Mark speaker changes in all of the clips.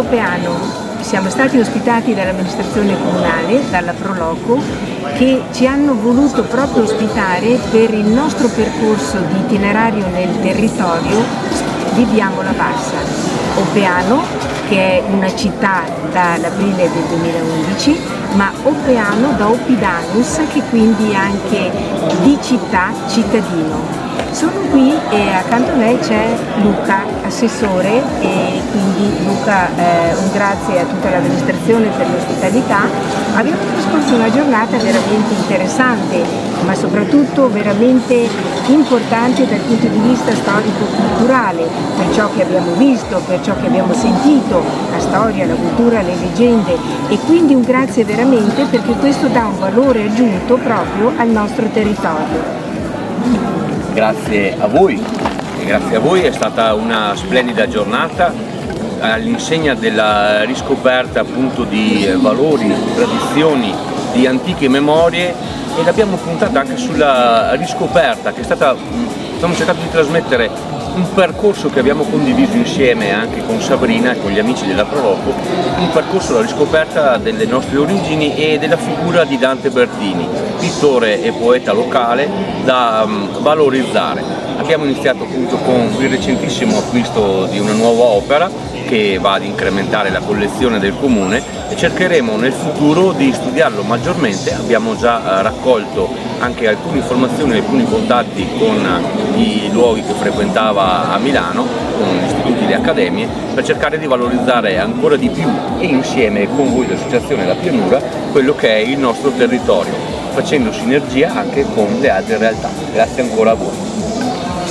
Speaker 1: Opeano. Siamo stati ospitati dall'amministrazione comunale, dalla Proloco, che ci hanno voluto proprio ospitare per il nostro percorso di itinerario nel territorio di Diamola Bassa. Opeano, che è una città dall'aprile del 2011, ma Opeano da Opidanus, che quindi è anche di città cittadino. Sono qui e accanto a me c'è Luca, assessore, e quindi Luca, un grazie a tutta l'amministrazione per l'ospitalità. Abbiamo trascorso una giornata veramente interessante, ma soprattutto veramente importante dal punto di vista storico-culturale, per ciò che abbiamo visto, per ciò che abbiamo sentito, la storia, la cultura, le leggende, e quindi un grazie veramente perché questo dà un valore aggiunto proprio al nostro territorio.
Speaker 2: Grazie a voi, è stata una splendida giornata all'insegna della riscoperta appunto di valori, tradizioni, di antiche memorie, e l'abbiamo puntata anche sulla riscoperta che è stata, stiamo cercando di trasmettere un percorso che abbiamo condiviso insieme anche con Sabrina e con gli amici della Proloco, un percorso alla riscoperta delle nostre origini e della figura di Dante Bertini, pittore e poeta locale da valorizzare. Abbiamo iniziato appunto con il recentissimo acquisto di una nuova opera che va ad incrementare la collezione del comune, e cercheremo nel futuro di studiarlo maggiormente. Abbiamo già raccolto anche alcune informazioni, alcuni contatti con i luoghi che frequentava a Milano, con gli istituti e le accademie, per cercare di valorizzare ancora di più, e insieme con voi dell'Associazione La Pianura, quello che è il nostro territorio, facendo sinergia anche con le altre realtà. Grazie ancora a voi.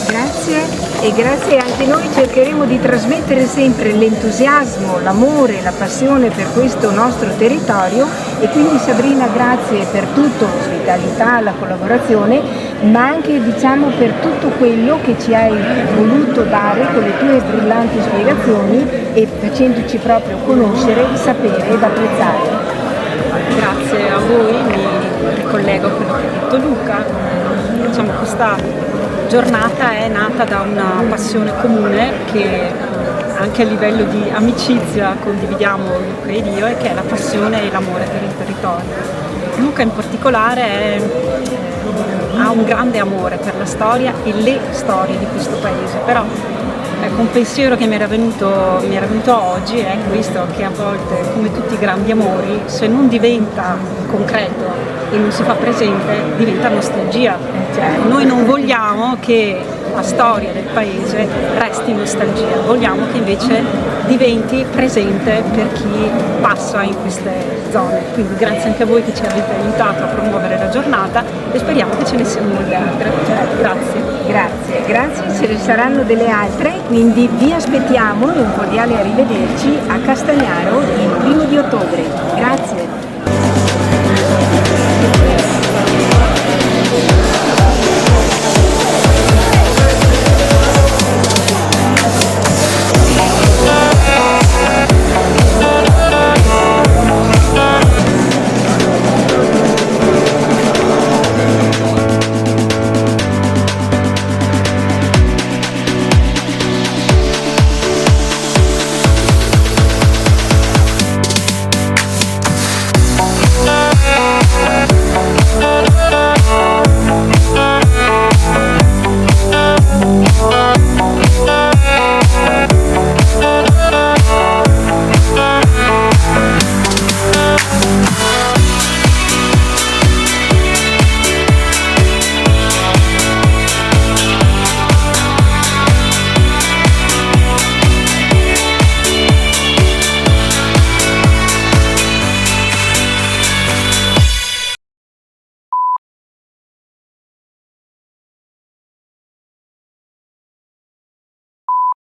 Speaker 1: Grazie, e grazie anche noi cercheremo di trasmettere sempre l'entusiasmo, l'amore, la passione per questo nostro territorio, e quindi Sabrina grazie per tutto, l'ospitalità, la collaborazione, ma anche diciamo per tutto quello che ci hai voluto dare con le tue brillanti spiegazioni e facendoci proprio conoscere, sapere ed apprezzare.
Speaker 3: Grazie a voi, mi ricollego a quello che ha detto Luca. Diciamo, questa giornata è nata da una passione comune che anche a livello di amicizia condividiamo Luca ed io, e che è la passione e l'amore per il territorio. Luca in particolare ha un grande amore per la storia e le storie di questo paese, però un pensiero che mi era venuto oggi è questo, che a volte, come tutti i grandi amori, se non diventa concreto e non si fa presente, diventa nostalgia. Noi non vogliamo che la storia del paese resti nostalgia, vogliamo che invece diventi presente per chi passa in queste zone. Quindi grazie anche a voi che ci avete aiutato a promuovere la giornata, e speriamo che ce ne siano molte altre.
Speaker 1: Grazie, ce ne saranno delle altre, quindi vi aspettiamo e un cordiale arrivederci a Castagnaro il 1° di ottobre. Grazie.